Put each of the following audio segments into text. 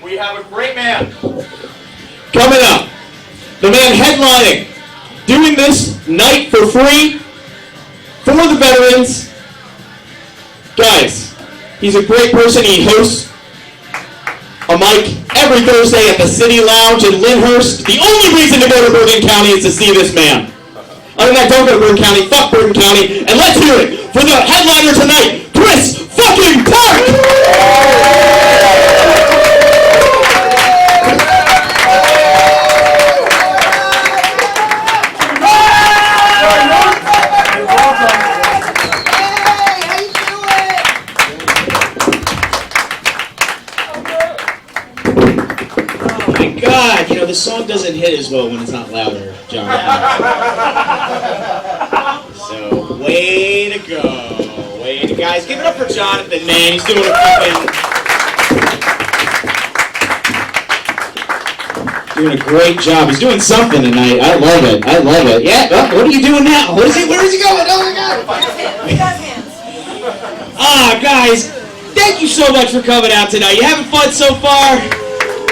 we have a great man. Coming up, the man headlining, doing this night for free for the veterans. Guys, he's a great person. He hosts a mic every Thursday at the City Lounge in Lyndhurst. The only reason to go to Bergen County is to see this man. Other than that, don't go to Bergen County. Fuck Bergen County. And let's hear it for the headliner tonight, Chris fucking Park! God, you know, the song doesn't hit as well when it's not louder, Johnathan. So, way to go. Way to guys. Give it up for Johnathan, man. He's doing a great job. He's doing something tonight. I love it. I love it. Yeah, what are you doing now? Where is he going? Oh my God. Guys, thank you so much for coming out tonight. You having fun so far?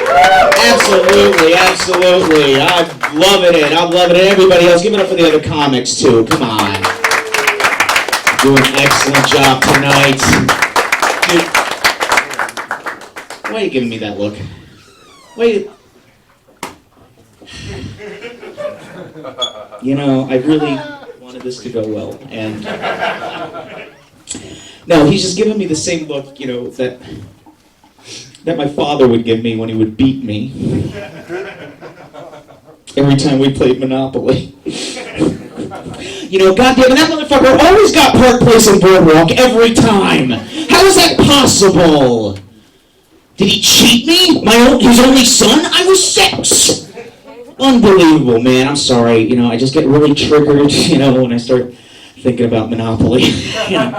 Absolutely. I'm loving it. Everybody else, give it up for the other comics, too. Come on. Doing an excellent job tonight. Dude, why are you giving me that look? You know, I really wanted this to go well. And no, he's just giving me the same look, you know, that my father would give me when he would beat me every time we played Monopoly. You know, goddamn, that motherfucker always got Park Place and Boardwalk every time. How is that possible? Did he cheat me? His only son? I was 6. Unbelievable, man. I'm sorry. You know, I just get really triggered, you know, when I start thinking about Monopoly. You know,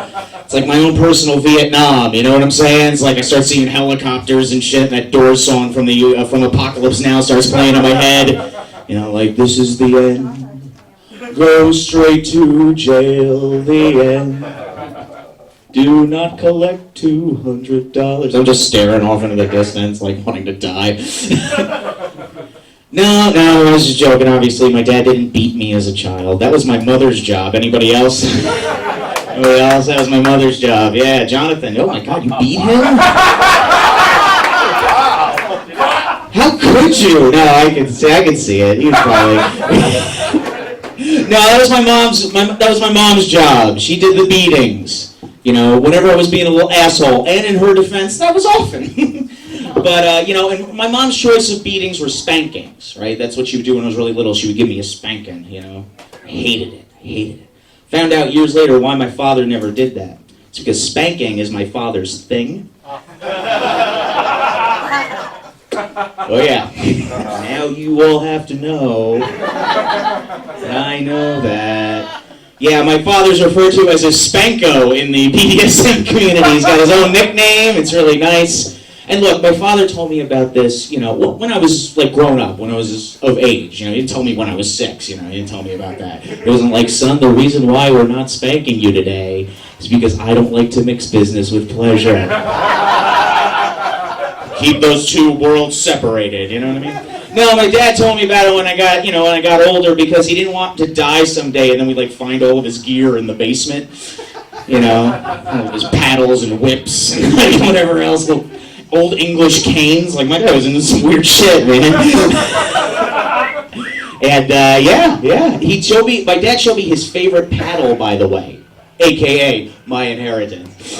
it's like my own personal Vietnam, you know what I'm saying? It's like I start seeing helicopters and shit, and that Doors song from Apocalypse Now starts playing in my head. You know, like, this is the end. Go straight to jail, the end. Do not collect $200. I'm just staring off into the distance, like wanting to die. No, I was just joking, obviously. My dad didn't beat me as a child. That was my mother's job. Anybody else? Anybody else? That was my mother's job. Yeah, Johnathan. Oh my God, you beat him? How could you? No, I can see it. He was probably... No, that was my mom's job. She did the beatings. You know, whenever I was being a little asshole. And in her defense, that was often. But, you know, and my mom's choice of beatings were spankings, right? That's what she would do when I was really little. She would give me a spanking, you know. I hated it. Found out years later why my father never did that. It's because spanking is my father's thing. Oh, yeah. Now you all have to know that I know that. Yeah, my father's referred to as a Spanko in the BDSM community. He's got his own nickname. It's really nice. And look, my father told me about this, you know, when I was, like, grown up, when I was of age. You know, he didn't tell me when I was 6, you know, he didn't tell me about that. It wasn't like, son, the reason why we're not spanking you today is because I don't like to mix business with pleasure. Keep those two worlds separated, you know what I mean? No, my dad told me about it when I got older because he didn't want to die someday and then we'd, like, find all of his gear in the basement. You know, all of his paddles and whips and, like, whatever else. Old English canes. Like, my dad was into some weird shit, man. And, yeah. My dad showed me his favorite paddle, by the way. AKA, my inheritance.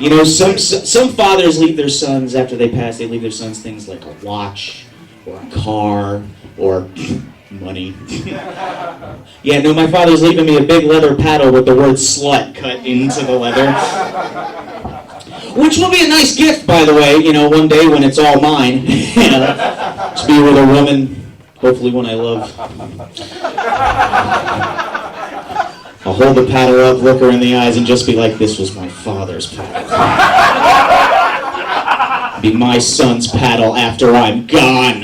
You know, some fathers leave their sons, after they pass, they leave their sons things like a watch, or a car, or money. Yeah, no, my father's leaving me a big leather paddle with the word slut cut into the leather. Which will be a nice gift, by the way, you know, one day when it's all mine. You know, to be with a woman, hopefully one I love. I'll hold the paddle up, look her in the eyes, and just be like, this was my father's paddle. Be my son's paddle after I'm gone.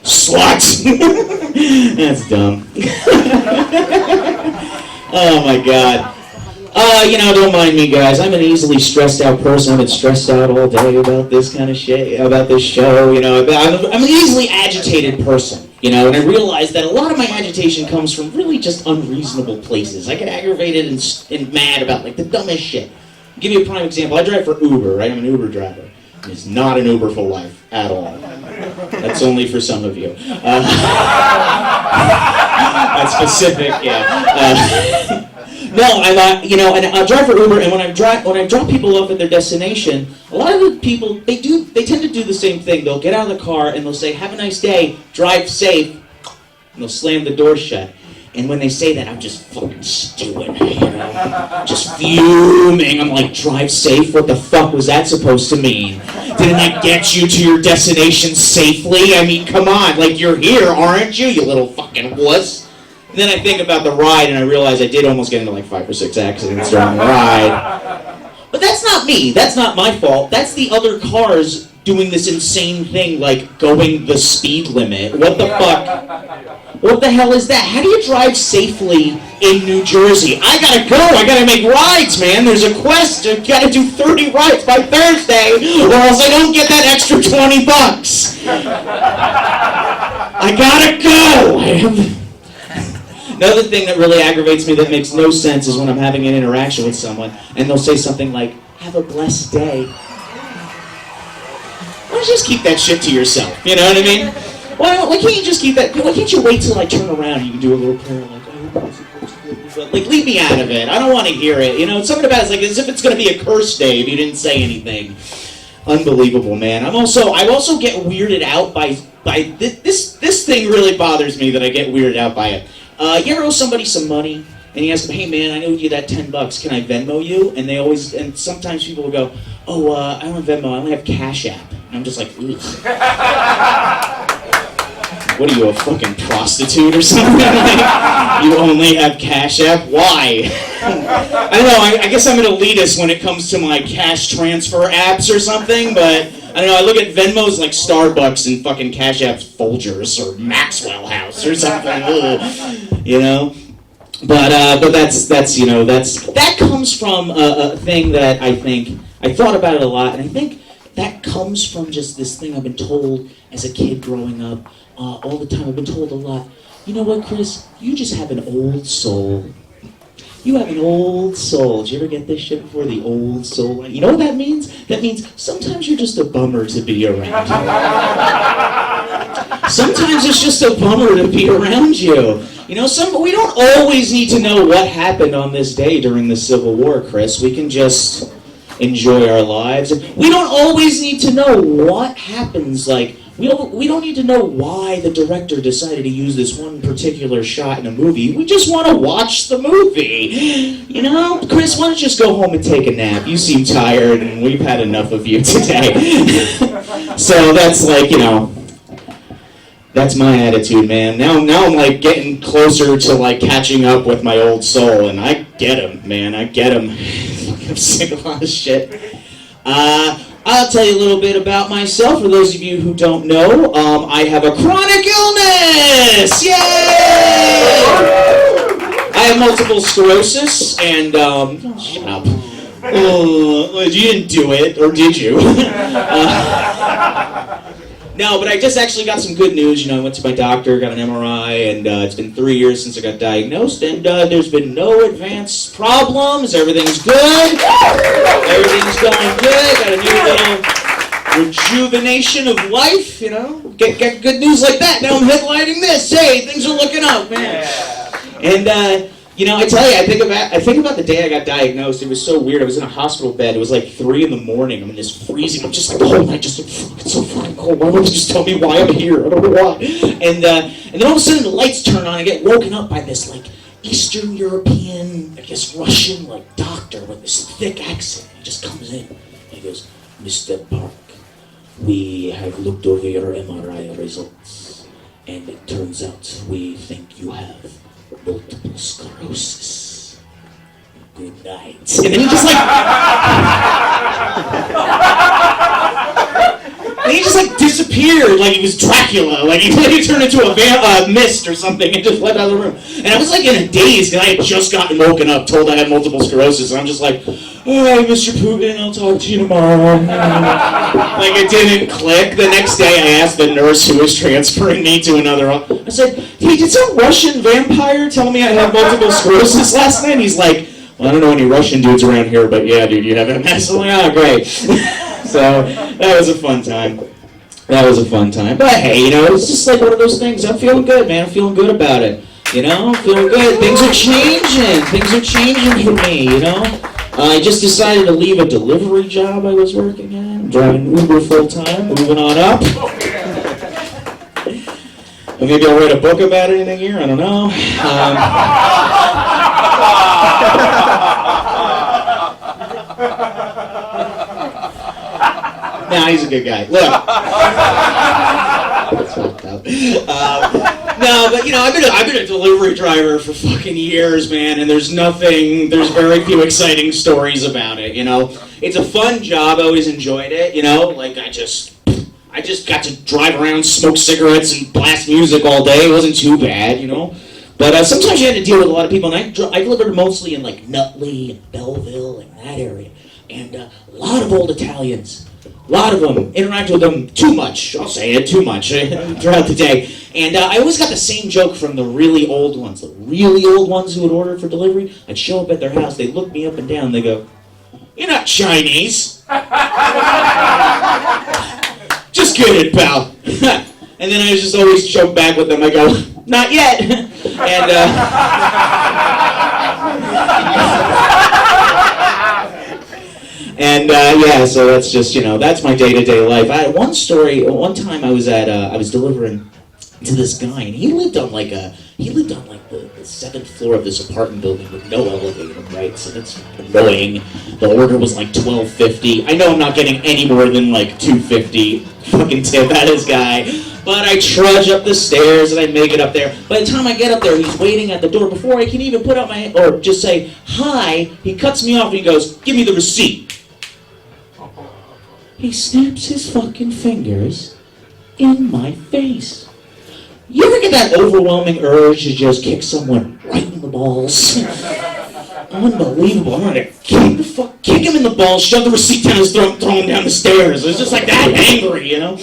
Slut! That's dumb. Oh my God. Don't mind me, guys. I'm an easily stressed out person. I've been stressed out all day about this kind of shit, about this show, I'm an easily agitated person, and I realize that a lot of my agitation comes from really just unreasonable places. I get aggravated and mad about, the dumbest shit. I'll give you a prime example. I drive for Uber, right? I'm an Uber driver. It's not an Uber for life at all. That's only for some of you. That's specific, yeah. No, and I drive for Uber, and when I drop people off at their destination, a lot of the people, they tend to do the same thing. They'll get out of the car, and they'll say, "Have a nice day, drive safe," and they'll slam the door shut. And when they say that, I'm just fucking stewing, just fuming. I'm like, drive safe? What the fuck was that supposed to mean? Didn't I get you to your destination safely? I mean, come on, you're here, aren't you, you little fucking wuss? And then I think about the ride, and I realize I did almost get into 5 or 6 accidents during the ride. But that's not me. That's not my fault. That's the other cars doing this insane thing, going the speed limit. What the fuck? What the hell is that? How do you drive safely in New Jersey? I gotta go. I gotta make rides, man. There's a quest. I gotta do 30 rides by Thursday, or else I don't get that extra $20. I gotta go. Another thing that really aggravates me that makes no sense is when I'm having an interaction with someone, and they'll say something like, "Have a blessed day." Why don't you just keep that shit to yourself? You know what I mean? Why can't you just keep that? Why can't you wait till I turn around and you can do a little prayer leave me out of it. I don't want to hear it. Something about it's as if it's going to be a curse day if you didn't say anything. Unbelievable, man. I also get weirded out by this thing really bothers me that I get weirded out by it. You ever owe somebody some money and you ask them, "Hey man, I owed you that $10. Can I Venmo you?" And sometimes people will go, "Oh, I don't have Venmo. I only have Cash App." And I'm just like, ugh. What are you, a fucking prostitute or something? You only have Cash App? Why? I don't know, I guess I'm an elitist when it comes to my cash transfer apps or something, but I don't know, I look at Venmo's like Starbucks and fucking Cash App's Folgers or Maxwell House or something, But that comes from a thing that I thought about it a lot, and I think that comes from just this thing I've been told as a kid growing up. All the time I've been told a lot, "You know what, Chris? You just have an old soul. You have an old soul." Did you ever get this shit before? The old soul. You know what that means? That means sometimes you're just a bummer to be around. Sometimes it's just a bummer to be around you. We don't always need to know what happened on this day during the Civil War, Chris. We can just enjoy our lives. We don't always need to know what happens, we don't need to know why the director decided to use this one particular shot in a movie. We just want to watch the movie. Chris, why don't you just go home and take a nap? You seem tired, and we've had enough of you today. So that's that's my attitude, man. Now I'm getting closer to catching up with my old soul, and I get him, man. I get him. I'm sick of all this shit. I'll tell you a little bit about myself. For those of you who don't know, I have a chronic illness! Yay! I have multiple sclerosis, and, shut up. You didn't do it, or did you? No, but I just actually got some good news. I went to my doctor, got an MRI, and it's been 3 years since I got diagnosed, and there's been no advanced problems. Everything's good. Everything's going good. Got a new little rejuvenation of life, Get good news like that. Now I'm headlining this. Hey, things are looking up, man. And, I tell you, I think about the day I got diagnosed. It was so weird. I was in a hospital bed. It was 3 in the morning. I'm just freezing. I'm just the whole night, it's so fucking cold. Why won't you just tell me why I'm here? I don't know why. And then all of a sudden the lights turn on. I get woken up by this Eastern European, I guess Russian doctor with this thick accent. He just comes in. He goes, "Mr. Park, we have looked over your MRI results, and it turns out we think you have multiple sclerosis. Good night." And then he just And he just like disappeared like he was Dracula. Like he turned into a mist or something and just left out of the room. And I was like in a daze because I had just gotten woken up, told I had multiple sclerosis, and I'm just like, "Hey, Mr. Putin, I'll talk to you tomorrow." Like it didn't click. The next day I asked the nurse who was transferring me to another. I said, "Hey, did some Russian vampire tell me I had multiple sclerosis last night?" And he's like, "Well, I don't know any Russian dudes around here, but yeah, dude, you have MS." I'm like, "Oh, great." So that was a fun time. That was a fun time. But hey, you know, it's just like one of those things. I'm feeling good, man. I'm feeling good about it. You know, I'm feeling good. Things are changing. Things are changing for me, you know. I just decided to leave a delivery job I was working at. I'm driving Uber full time, moving on up. And maybe I'll write a book about it in a year. I don't know. Nah, he's a good guy. Look. That's fucked up. No, but you know, I've been a delivery driver for fucking years, man, and there's very few exciting stories about it, you know. It's a fun job, I always enjoyed it, you know, like I just got to drive around, smoke cigarettes, and blast music all day. It wasn't too bad, you know. But sometimes you had to deal with a lot of people, and I delivered mostly in like Nutley and Belleville and that area, and a lot of old Italians. A lot of them, interact with them too much, I'll say it, too much throughout the day. And I always got the same joke from the really old ones who would order for delivery. I'd show up at their house, they'd look me up and down, they go, "You're not Chinese." "Just kidding, pal." And then I just always joke back with them, I go, "Not yet." And yeah, so that's just, you know, that's my day-to-day life. I had one time I was delivering to this guy, and he lived on like the 7th floor of this apartment building with no elevator, right? So that's annoying. The order was like $12.50. I know I'm not getting any more than like $2.50 fucking tip out of this guy. But I trudge up the stairs and I make it up there. By the time I get up there, he's waiting at the door. Before I can even put out my hand or just say hi, he cuts me off and he goes, "Give me the receipt." He snaps his fucking fingers in my face. You ever get that overwhelming urge to just kick someone right in the balls? Unbelievable. I'm gonna kick him in the balls, shove the receipt down his throat, throw him down the stairs. It's just like that angry, you know?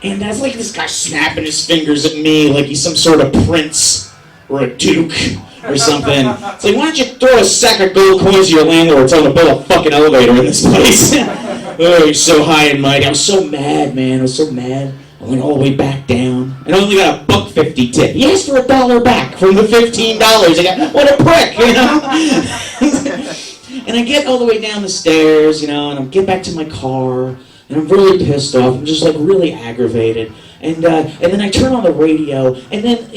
And that's like this guy snapping his fingers at me like he's some sort of prince or a duke or something. It's like, why don't you throw a sack of gold coins to your landlord, tell him to build a fucking elevator in this place? Oh, he's so high and mighty. I was so mad, man. I was so mad. I went all the way back down. And I only got a $1.50 tip. He asked for $1 back from the $15 I got. What a prick, you know? And I get all the way down the stairs, you know, and I get back to my car, and I'm really pissed off. I'm just like really aggravated. And then I turn on the radio, and then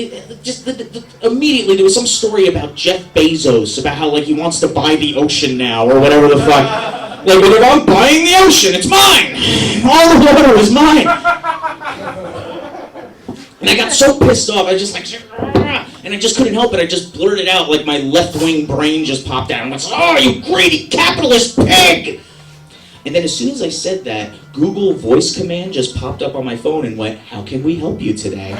immediately there was some story about Jeff Bezos, about how like he wants to buy the ocean now, or whatever the fuck. Like, but if I'm buying the ocean, it's mine! All the water is mine! And I got so pissed off, I just like, and I just couldn't help it. I just blurted out, like my left-wing brain just popped out and went, "Oh, you greedy capitalist pig!" And then as soon as I said that, Google voice command just popped up on my phone and went, "How can we help you today?"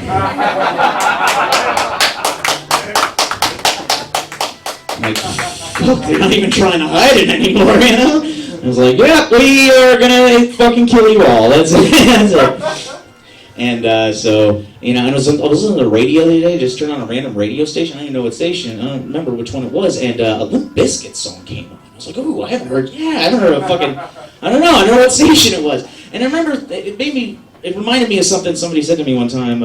Like, fuck, they're not even trying to hide it anymore, you know? I was like, "Yeah, we are gonna fucking kill you all." That's it. That's it. And so, you know, I was listening to the radio the other day, just turned on a random radio station. I don't even know what station. I don't remember which one it was. And a Limp Bizkit song came on. I was like, "Ooh, I haven't heard a fucking, I don't know what station it was." And I remember it reminded me of something somebody said to me one time.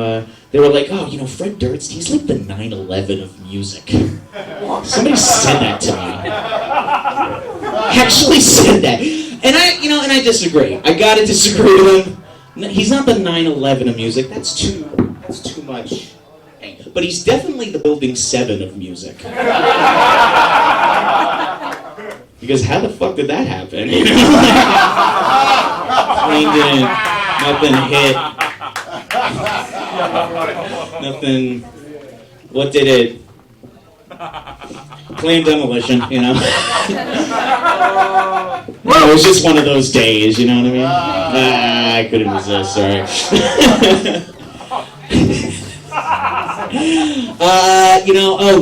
They were like, "Oh, you know, Fred Durst, he's like the 9/11 of music." Somebody said that to me. Actually said that. And I disagree. I gotta disagree with him. He's not the 9/11 of music. That's too much. But he's definitely the Building 7 of music. Because how the fuck did that happen? You know? Plane didn't. Nothing hit. Nothing. What did it? Planned demolition, you know. No, it was just one of those days, you know what I mean? I couldn't resist, sorry.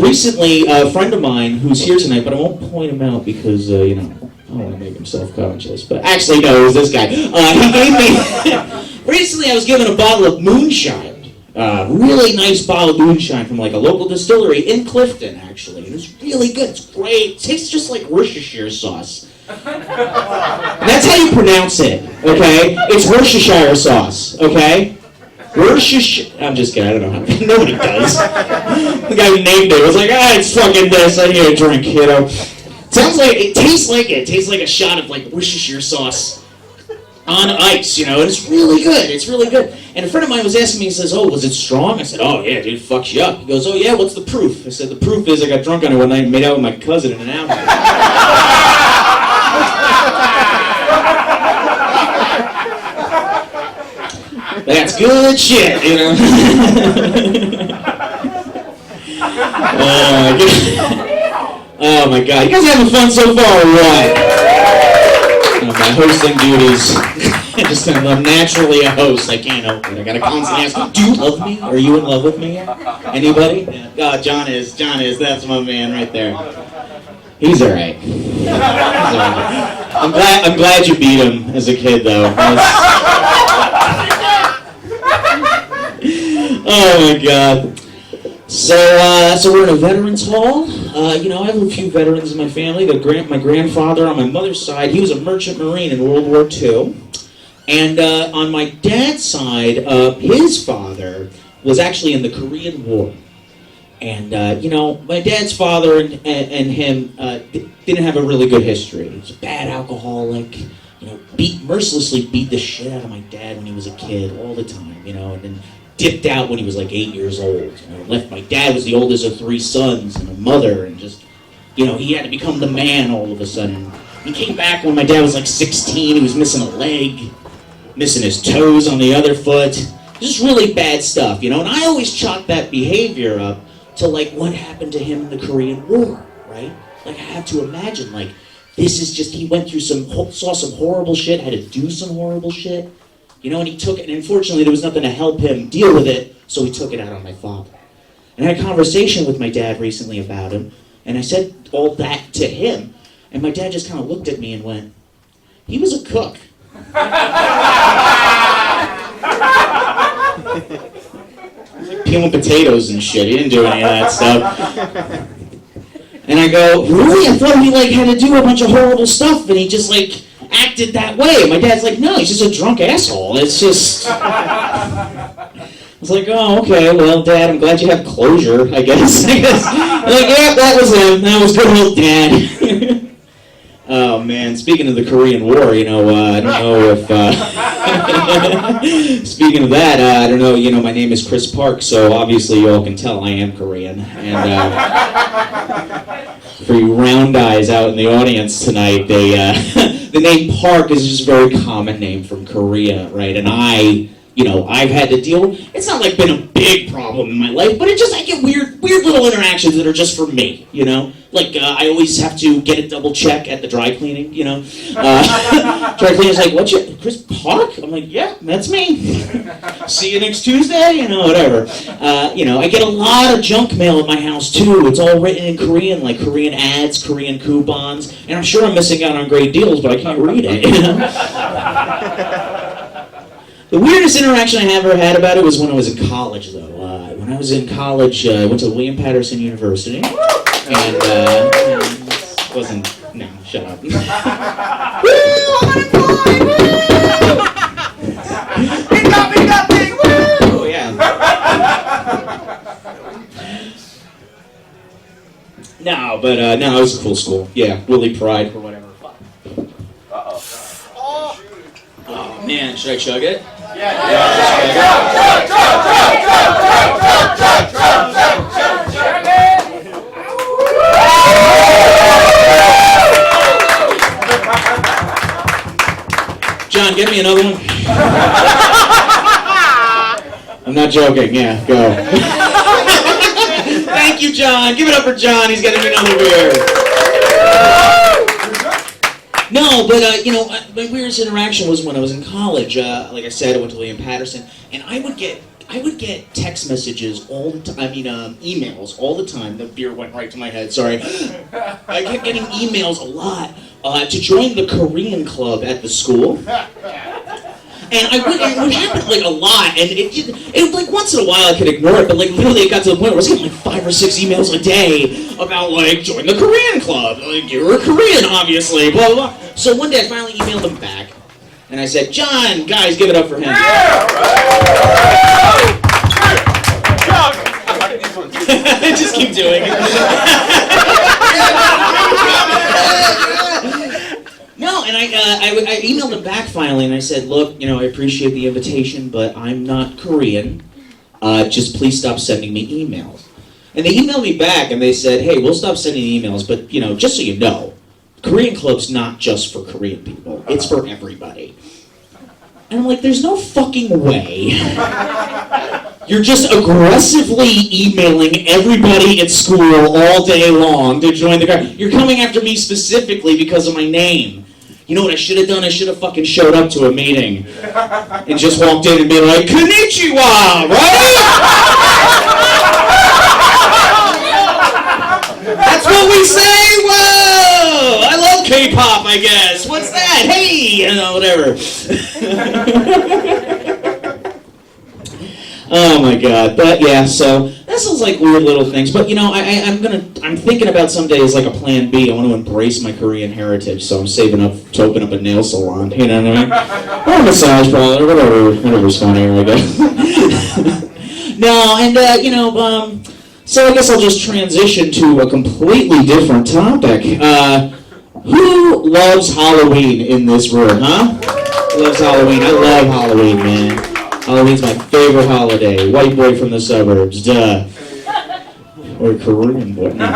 Recently, a friend of mine who's here tonight, but I won't point him out because, I don't want to make him self-conscious. But actually, no, it was this guy. He gave me... Recently, I was given a bottle of moonshine. Really nice bottle of moonshine from like a local distillery in Clifton, actually. And it's really good. It's great. It tastes just like Worcestershire sauce. That's how you pronounce it, okay? It's Worcestershire sauce, okay? Worcestershire... I'm just kidding. I don't know how... Nobody does. The guy who named it was like, it's fucking this. I need a drink, you know? Sounds like... It tastes like it. It tastes like a shot of like Worcestershire sauce on ice, you know, and it's really good. It's really good. And a friend of mine was asking me, he says, was it strong? I said, yeah, dude, it fucks you up. He goes, yeah, what's the proof? I said, the proof is I got drunk on it one night and made out with my cousin in an alley. That's good shit, you know. Oh my god. You guys having fun so far or what? My hosting duties. I'm naturally a host. I can't help it. I gotta constantly ask, do you love me? Are you in love with me? Anybody? Yeah. John is. That's my man right there. He's alright. I'm glad you beat him as a kid, though. Oh my god. So we're in a veterans hall. I have a few veterans in my family. My grandfather on my mother's side, he was a merchant marine in World War II. And on my dad's side, his father was actually in the Korean War. And, my dad's father and him didn't have a really good history. He was a bad alcoholic, mercilessly beat the shit out of my dad when he was a kid all the time, and then dipped out when he was like 8 years old. My dad was the oldest of 3 sons and a mother, and just, he had to become the man all of a sudden. He came back when my dad was like 16. He was missing a leg, missing his toes on the other foot. Just really bad stuff, and I always chalked that behavior up to like what happened to him in the Korean War, right? Like I have to imagine, like, this is just, he went through saw some horrible shit, had to do some horrible shit. And he took it, and unfortunately there was nothing to help him deal with it, so he took it out on my father. And I had a conversation with my dad recently about him, and I said all that to him, and my dad just kind of looked at me and went, he was a cook. Like peeling potatoes and shit, he didn't do any of that stuff. And I go, really? I thought he had to do a bunch of horrible stuff, and he just acted that way. And my dad's like, no, he's just a drunk asshole. It's just... I was like, oh, okay, well, Dad, I'm glad you have closure, I guess. I'm like, yeah, that was him. That was good old Dad. Oh, man, speaking of the Korean War, I don't know if... Speaking of that, I don't know, my name is Chris Park, so obviously you all can tell I am Korean. And for you round eyes out in the audience tonight, the name Park is just a very common name from Korea, right? And I've had to deal with, it's not been a big problem in my life, but I get weird little interactions that are just for me, I always have to get a double check at the dry cleaning, Dry cleaner's like, what's your, Chris Park? I'm like, yeah, that's me. See you next Tuesday, whatever. I get a lot of junk mail at my house too. It's all written in Korean, like Korean ads, Korean coupons, and I'm sure I'm missing out on great deals, but I can't read it, The weirdest interaction I ever had about it was when I was in college, though. When I was in college, I went to William Patterson University, and wasn't... No, shut up. Woo! Big up, woo! Oh, yeah. No, but no, it was a cool school. Yeah, Willie Pride or whatever. Oh, man, should I chug it? John, get me another one. I'm not joking. Yeah, go. Thank you, John. Give it up for John. He's getting another beer. No, but my weirdest interaction was when I was in college. Like I said, I went to William Patterson, and I would get text messages all the time. Emails all the time. The beer went right to my head. Sorry. I kept getting emails a lot to join the Korean club at the school. And it would happen like a lot, and it like once in a while I could ignore it, but like literally it got to the point where I was getting like 5 or 6 emails a day about like join the Korean club, like you're a Korean obviously, blah blah blah. So one day I finally emailed them back, and I said, John, guys, give it up for him. Just keep doing it. No, and I emailed them back finally, and I said, look, I appreciate the invitation, but I'm not Korean. Just please stop sending me emails. And they emailed me back, and they said, hey, we'll stop sending emails, but, just so you know, Korean Club's not just for Korean people. It's for everybody. And I'm like, there's no fucking way. You're just aggressively emailing everybody at school all day long to join the club. You're coming after me specifically because of my name. You know what I should have done? I should have fucking showed up to a meeting and just walked in and be like, Konnichiwa, right? That's what we say? Whoa! I love K-pop, I guess. What's that? Hey! Whatever. Oh my god. But yeah, so that sounds like weird little things. But I'm thinking about some days like a plan B. I want to embrace my Korean heritage, so I'm saving up to open up a nail salon. You know what I mean? Or a massage parlor, whatever's funnier, I guess. No, and so I guess I'll just transition to a completely different topic. Who loves Halloween in this room, huh? Who loves Halloween? I love Halloween, man. Halloween's my favorite holiday. White boy from the suburbs, duh. Or Korean boy. No, I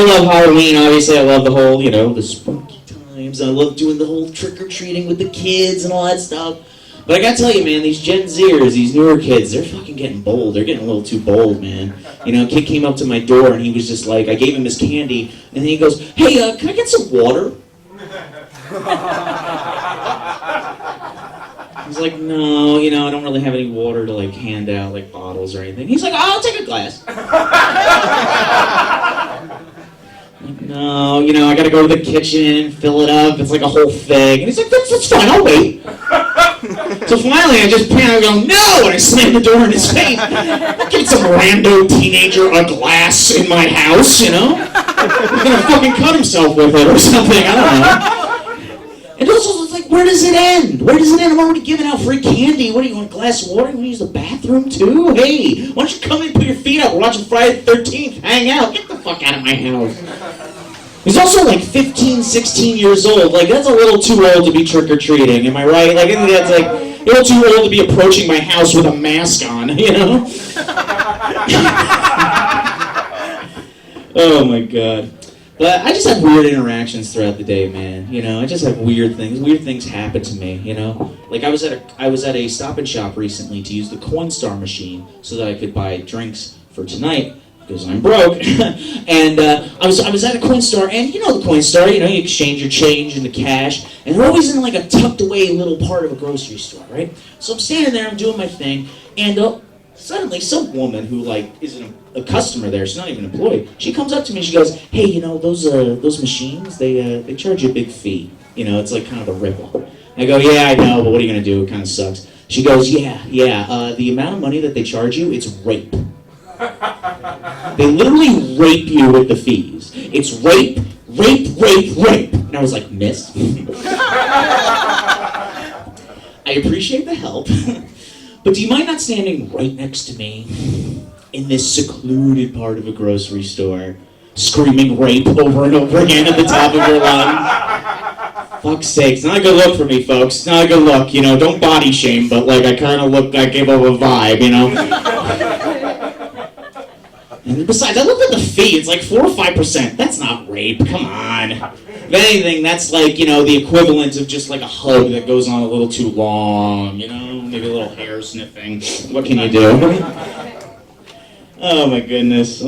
love Halloween. Obviously, I love the whole, the spooky times. I love doing the whole trick-or-treating with the kids and all that stuff. But I gotta tell you, man, these Gen Zers, these newer kids, they're fucking getting bold. They're getting a little too bold, man. A kid came up to my door and he was just like, I gave him his candy, and then he goes, hey, can I get some water? He's like, no, I don't really have any water to like hand out, like bottles or anything. He's like, I'll take a glass. Like, no, I gotta go to the kitchen, fill it up. It's like a whole thing. And he's like, that's fine, I'll wait. So finally, I just panic and go, no! And I slam the door in his face. I'm getting some rando teenager a glass in my house, He's gonna fucking cut himself with it or something, I don't know. And also, it's like, where does it end? Where does it end? I'm already giving out free candy. What do you want, a glass of water? You want to use the bathroom too? Hey, why don't you come in, put your feet up, we're watching Friday the 13th, hang out, get the fuck out of my house. He's also like 15, 16 years old. Like, that's a little too old to be trick-or-treating, am I right? Like, I think that's like, a little too old to be approaching my house with a mask on, Oh my god. But I just have weird interactions throughout the day, man. I just have weird things. Weird things happen to me, Like I was at a Stop and Shop recently to use the Coinstar machine so that I could buy drinks for tonight because I'm broke. And I was at a Coinstar, and the Coinstar, you exchange your change into cash, and they're always in like a tucked away little part of a grocery store, right? So I'm standing there, I'm doing my thing, and suddenly some woman who like isn't a customer there, she's not even employed, she comes up to me and she goes, hey, those machines, they charge you a big fee. It's like kind of a rip-off. I go, yeah, I know, but what are you gonna do? It kind of sucks. She goes, yeah, the amount of money that they charge you, it's rape. They literally rape you with the fees. It's rape. And I was like, miss? I appreciate the help. But do you mind not standing right next to me in this secluded part of a grocery store, screaming rape over and over again at the top of your lungs? Fuck's sake, it's not a good look for me, folks. It's not a good look, don't body shame, but like I kind of look, I give off a vibe, And besides, I looked at the fee, it's like 4 or 5%. That's not rape, come on. If anything, that's like, the equivalent of just like a hug that goes on a little too long, maybe a little hair sniffing. What can you do? Oh my goodness.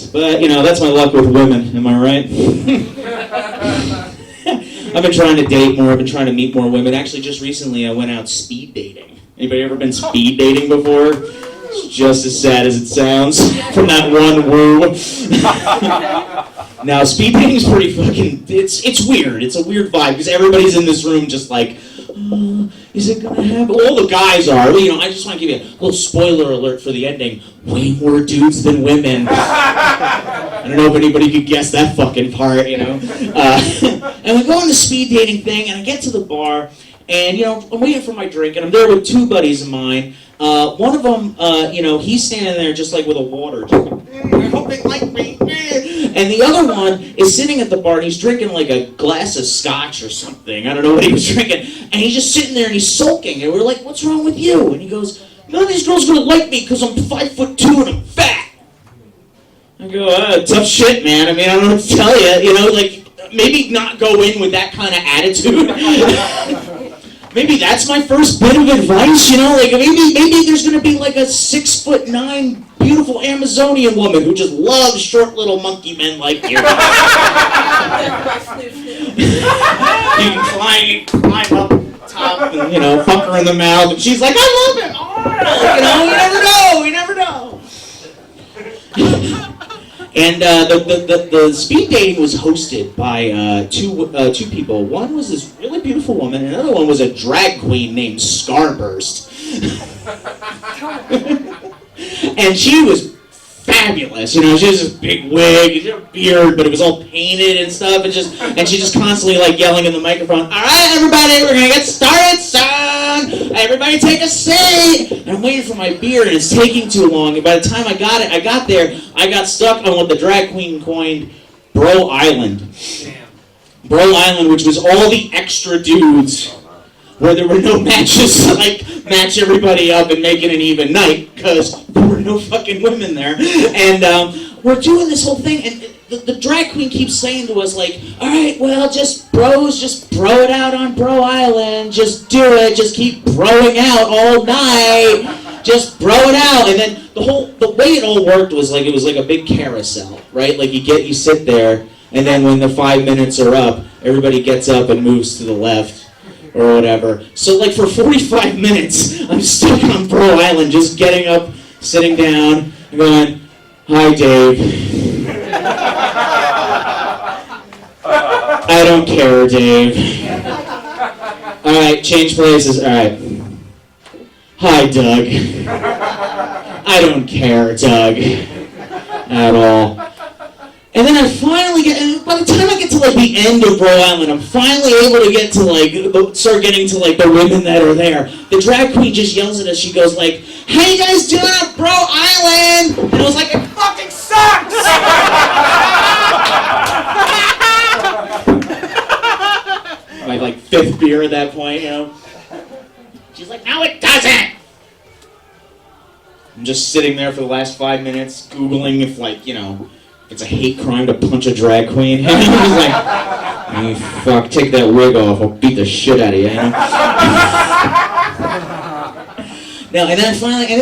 But, that's my luck with women, am I right? I've been trying to date more, I've been trying to meet more women. Actually, just recently I went out speed dating. Anybody ever been speed dating before? It's just as sad as it sounds from that one woo. Now, speed dating's pretty fucking, it's weird. It's a weird vibe, because everybody's in this room just like, is it gonna happen? All the guys are. I just want to give you a little spoiler alert for the ending. Way more dudes than women. I don't know if anybody could guess that fucking part, And we go on the speed dating thing, and I get to the bar, and, I'm waiting for my drink, and I'm there with two buddies of mine. One of them, he's standing there just like with a water. I hope they like me. And the other one is sitting at the bar, and he's drinking like a glass of scotch or something. I don't know what he was drinking. And he's just sitting there, and he's sulking. And we're like, what's wrong with you? And he goes, none of these girls are going to like me because I'm 5'2" and I'm fat. I go, tough shit, man. I mean, I don't know what to tell you. Maybe not go in with that kind of attitude. Maybe that's my first bit of advice, maybe there's going to be like a 6'9" beautiful Amazonian woman who just loves short little monkey men like you. You can climb up top and, fuck her in the mouth, and she's like, I love him. You never know. And the speed dating was hosted by two people. One was this really beautiful woman, and another one was a drag queen named Starburst. And she was fabulous. She has this big wig, she had a beard, but it was all painted and stuff, and she just constantly like yelling in the microphone, all right, everybody, we're gonna get started, son! Everybody take a seat! And I'm waiting for my beer, and it's taking too long, and by the time I got there, I got stuck on what the drag queen coined Bro Island. Damn. Bro Island, which was all the extra dudes, where there were no matches to match everybody up and make it an even night, because there were no fucking women there. And we're doing this whole thing, and the drag queen keeps saying to us, all right, well, just bro it out on Bro Island, just do it, just keep broing out all night, just bro it out. And then the way it all worked was it was like a big carousel, right? You sit there, and then when the 5 minutes are up, everybody gets up and moves to the left, or whatever. So for 45 minutes, I'm stuck on Bro Island, just getting up, sitting down, and going, hi, Dave. I don't care, Dave. All right, change places. All right. Hi, Doug. I don't care, Doug, at all. And then I finally by the time I get to the end of Bro Island, I'm finally able to get to start getting to the women that are there. The drag queen just yells at us, she goes how you guys doing on Bro Island? And I was like, it fucking sucks! My fifth beer at that point, She's like, no it doesn't! I'm just sitting there for the last 5 minutes, Googling if it's a hate crime to punch a drag queen. I was like, oh, fuck, take that wig off, I'll beat the shit out of you, Now, and then finally, and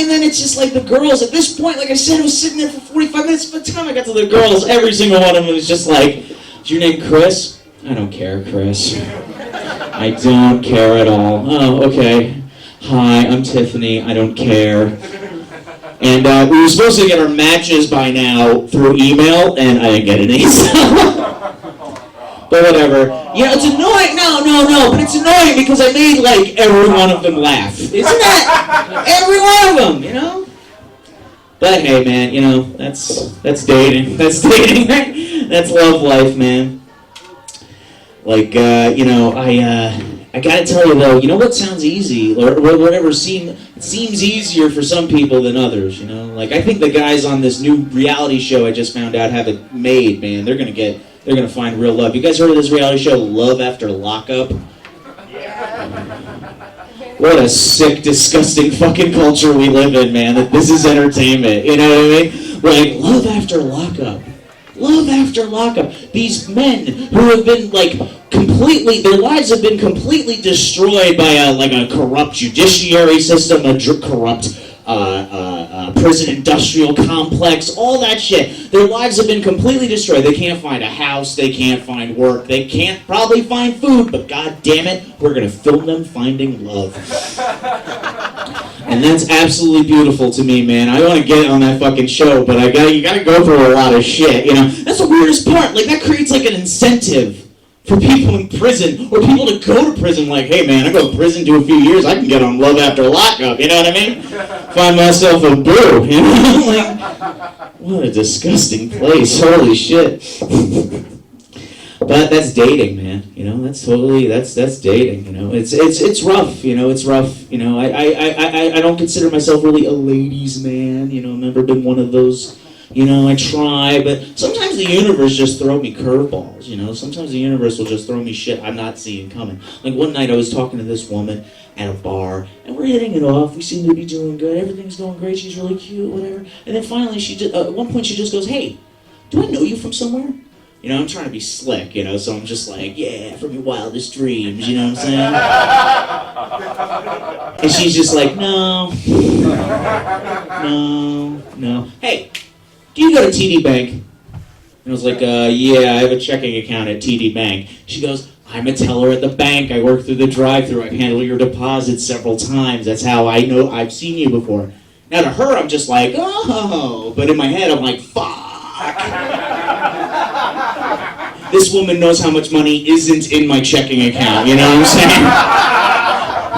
then it's just the girls, at this point, like I said, I was sitting there for 45 minutes, by the time I got to the girls, every single one of them was just is your name Chris? I don't care, Chris. I don't care at all. Oh, okay. Hi, I'm Tiffany, I don't care. And we were supposed to get our matches by now through email, and I didn't get any. But whatever. It's annoying. No, but it's annoying because I made every one of them laugh. Isn't that every one of them? But hey, man, that's dating. That's dating, right? That's love life, man. I gotta tell you though, what sounds easy, or whatever seems easier for some people than others, I think the guys on this new reality show I just found out have it made, man. They're gonna find real love. You guys heard of this reality show, Love After Lockup? Yeah. What a sick, disgusting fucking culture we live in, man, that this is entertainment, you know what I mean? Love After Lockup. Love After Lockup. These men who have been their lives have been completely destroyed by a corrupt judiciary system, a corrupt prison industrial complex, all that shit. Their lives have been completely destroyed. They can't find a house, they can't find work, they can't probably find food, but god damn it, we're gonna film them finding love. And that's absolutely beautiful to me, man. I want to get on that fucking show, but you gotta go through a lot of shit, you know? That's the weirdest part. Like, that creates like an incentive for people in prison, or people to go to prison, like, hey man, I go to prison, do a few years, I can get on Love After Lockup, you know what I mean? Find myself a boo, you know? Like, what a disgusting place, holy shit. But that's dating, man, you know, that's dating, you know, it's rough, you know, it's rough, you know, I don't consider myself really a ladies' man, you know, I've never been one of those. You know, I try, but sometimes the universe just throw me curveballs, you know? Sometimes the universe will just throw me shit I'm not seeing coming. Like one night I was talking to this woman at a bar, and we're hitting it off. We seem to be doing good. Everything's going great. She's really cute, whatever. And then finally, at one point she just goes, hey, do I know you from somewhere? You know, I'm trying to be slick, you know, so I'm just like, yeah, from your wildest dreams, you know what I'm saying? And she's just like, no. Hey, do you go to TD Bank? And I was like, yeah, I have a checking account at TD Bank. She goes, I'm a teller at the bank. I work through the drive-thru. I've handled your deposits several times. That's how I know I've seen you before. Now to her, I'm just like, oh. But in my head, I'm like, fuck. This woman knows how much money isn't in my checking account. You know what I'm saying?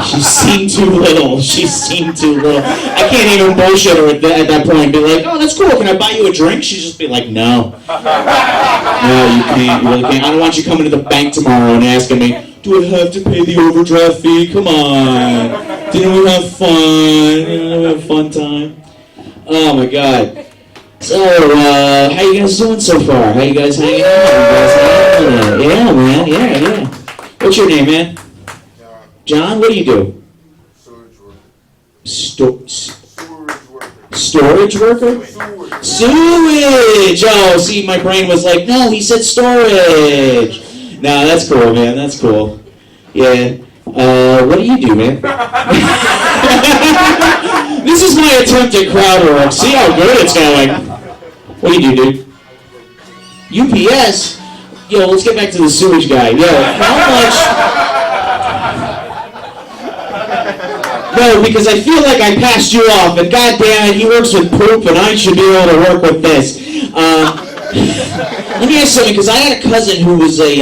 She's seen too little. She's seen too little. I can't even bullshit her at that point and be like, oh, that's cool. Can I buy you a drink? She'd just be like, no. No, you can't. You really can't. I don't want you coming to the bank tomorrow and asking me, do I have to pay the overdraft fee? Come on. Didn't we have fun? Didn't we have a fun time? Oh, my God. So, how you guys doing so far? How you guys hanging out? Yeah, man. Yeah. What's your name, man? John, what do you do? Storage worker. Storage worker? Sewage! Oh, see, my brain was like, no, he said storage. No, that's cool, man. That's cool. Yeah. What do you do, man? This is my attempt at crowd work. See how good it's going. What do you do, dude? UPS? Yo, let's get back to the sewage guy. Yo, how much... No, because I feel like I passed you off, and goddamn it, he works with poop, and I should be able to work with this. Let me ask you something, because I had a cousin who was he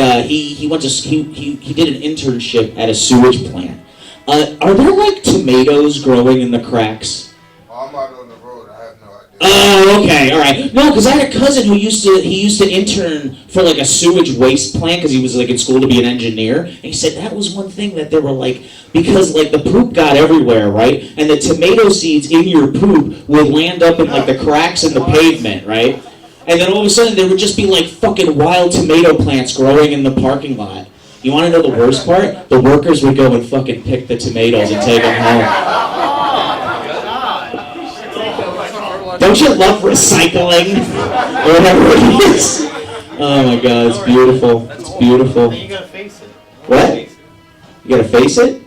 did an internship at a sewage plant. Are there like tomatoes growing in the cracks? I'm out on the road. I have no idea. Oh, okay, all right. No, because I had a cousin who used to intern for like a sewage waste plant because he was like in school to be an engineer, and he said that was one thing that they were like, because like the poop got everywhere, right? And the tomato seeds in your poop would land up in like the cracks in the pavement, right? And then all of a sudden there would just be like fucking wild tomato plants growing in the parking lot. You want to know the worst part? The workers would go and fucking pick the tomatoes and take them home. Don't you love recycling? Or whatever it is? Oh my god, it's beautiful. It's beautiful. You gotta face it. What? You gotta face it?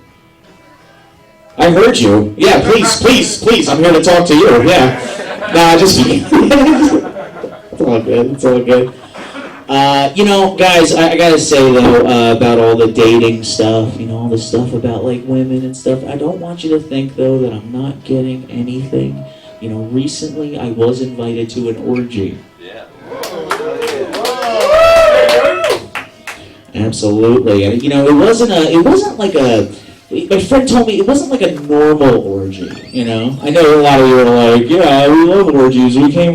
I heard you. Yeah, please. I'm here to talk to you. Yeah. Nah, just... It's all good. It's all good. You know, guys, I gotta say, though, about all the dating stuff, you know, all the stuff about, like, women and stuff, I don't want you to think, though, that I'm not getting anything. You know, recently I was invited to an orgy. Yeah. Absolutely. And, you know, it wasn't like a... My friend told me it wasn't like a normal orgy, you know? I know a lot of you are like, yeah, we love orgies. We came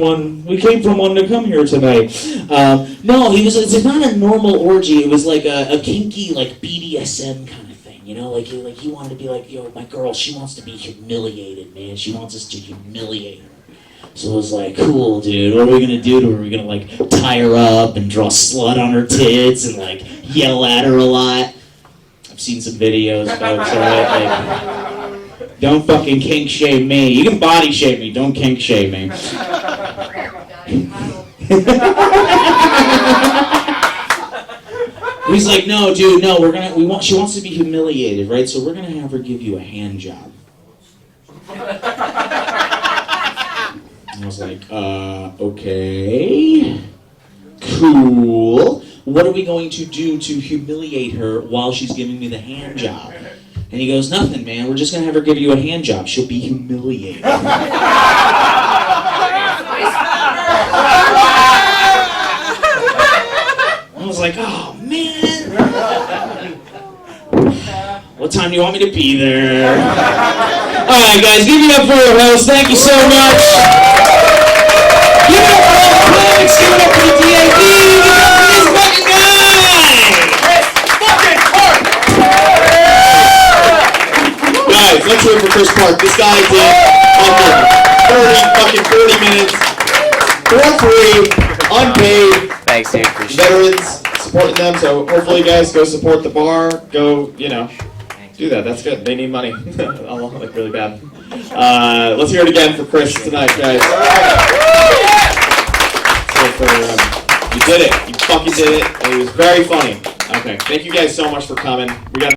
from one to come here tonight. No, it's not a normal orgy. It was like a kinky, like BDSM kind of thing, you know? Like he wanted to be like, yo, my girl, she wants to be humiliated, man. She wants us to humiliate her. So it was like, cool, dude. What are we gonna do to her? Are we gonna like tie her up and draw slut on her tits and like yell at her a lot? I've seen some videos, folks, alright? Like, don't fucking kink shame me. You can body shame me, don't kink shame me. He's like, no, dude, no, she wants to be humiliated, right? So we're gonna have her give you a hand job. I was like, okay, cool. What are we going to do to humiliate her while she's giving me the hand job? And he goes, nothing, man. We're just going to have her give you a hand job. She'll be humiliated. I was like, oh, man. What time do you want me to be there? All right, guys, give it up for your host. Thank you so much. Give it up for all the critics. Give it up for the DAV. Give it up for this fucking guy. Fucking Park! Guys, let's wait for Chris Park. This guy did fucking 40 minutes for free, unpaid. Thanks, dude. Appreciate it. Veterans supporting them. So hopefully, you guys go support the bar. Go, do that. That's good. They need money. I'll look really bad. Let's hear it again for Chris tonight, guys. So you did it. You fucking did it. And it was very funny. Okay. Thank you guys so much for coming. We got.